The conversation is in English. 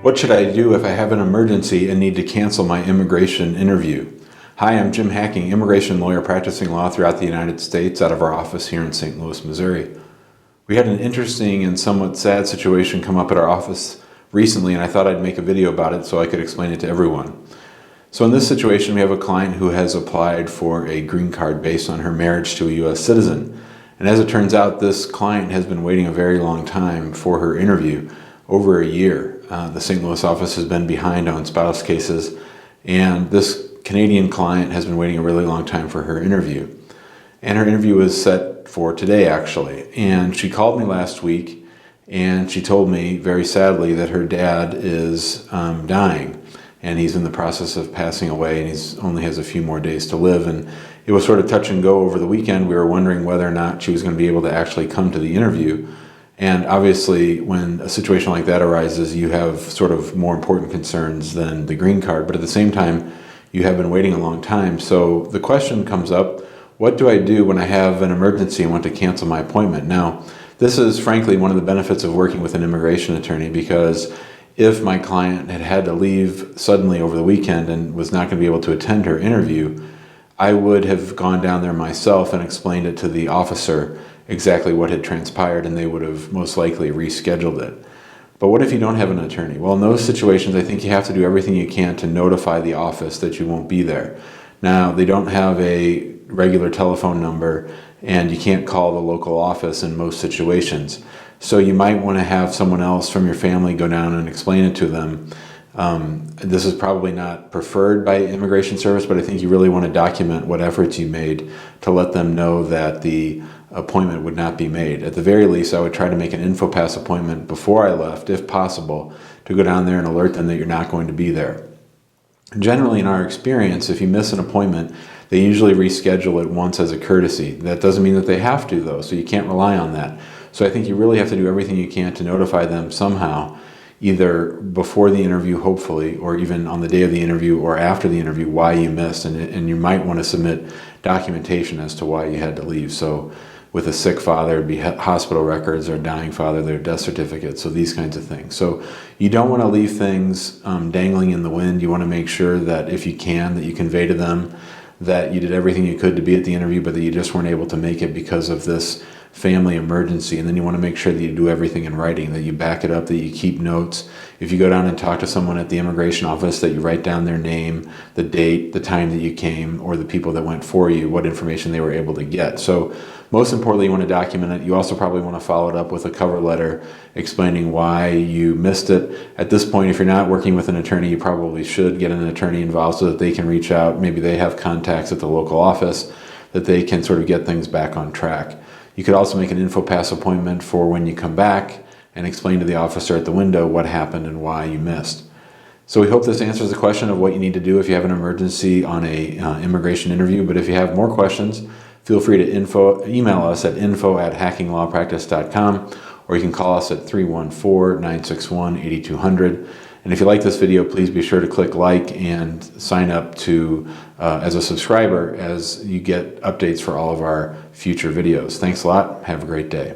What should I do if I have an emergency and need to cancel my immigration interview? Hi, I'm Jim Hacking, immigration lawyer practicing law throughout the United States out of our office here in St. Louis, Missouri. We had an interesting and somewhat sad situation come up at our office recently, and I thought I'd make a video about it so I could explain it to everyone. So in this situation, we have a client who has applied for a green card based on her marriage to a U.S. citizen. And as it turns out, this client has been waiting a very long time for her interview, over a year. The St. Louis office has been behind on spouse cases, and this Canadian client has been waiting a really long time for her interview. And her interview was set for today, actually. And she called me last week, and she told me very sadly that her dad is dying, and he's in the process of passing away, and he only has a few more days to live. And it was sort of touch and go over the weekend. We were wondering whether or not she was going to be able to actually come to the interview. And obviously, when a situation like that arises, you have sort of more important concerns than the green card. But at the same time, you have been waiting a long time. So the question comes up, what do I do when I have an emergency and want to cancel my appointment? Now, this is frankly one of the benefits of working with an immigration attorney, because if my client had had to leave suddenly over the weekend and was not going to be able to attend her interview, I would have gone down there myself and explained it to the officer exactly what had transpired, and they would have most likely rescheduled it. But what if you don't have an attorney? Well, in those situations, I think you have to do everything you can to notify the office that you won't be there. Now, they don't have a regular telephone number, and you can't call the local office in most situations. So you might want to have someone else from your family go down and explain it to them. This is probably not preferred by Immigration Service, but I think you really want to document what efforts you made to let them know that the appointment would not be made. At the very least, I would try to make an InfoPass appointment before I left, if possible, to go down there and alert them that you're not going to be there. Generally, in our experience, if you miss an appointment, they usually reschedule it once as a courtesy. That doesn't mean that they have to, though, so you can't rely on that. So I think you really have to do everything you can to notify them somehow, either before the interview, hopefully, or even on the day of the interview or after the interview, why you missed. And you might want to submit documentation as to why you had to leave. So with a sick father, it'd be hospital records, or a dying father, their death certificate, so these kinds of things. So you don't want to leave things dangling in the wind. You want to make sure that if you can, that you convey to them that you did everything you could to be at the interview, but that you just weren't able to make it because of this family emergency. And then you want to make sure that you do everything in writing, that you back it up, that you keep notes. If you go down and talk to someone at the immigration office, that you write down their name, the date, the time that you came, or the people that went for you, what information they were able to get. So most importantly, you want to document it. You also probably want to follow it up with a cover letter explaining why you missed it. At this point, if you're not working with an attorney, you probably should get an attorney involved so that they can reach out. Maybe they have contacts at the local office that they can sort of get things back on track. You could also make an InfoPass appointment for when you come back and explain to the officer at the window what happened and why you missed. So we hope this answers the question of what you need to do if you have an emergency on a immigration interview. But if you have more questions, feel free to email us at info@hackinglawpractice.com, or you can call us at 314-961-8200. And if you like this video, please be sure to click like and sign up to as a subscriber as you get updates for all of our future videos. Thanks a lot. Have a great day.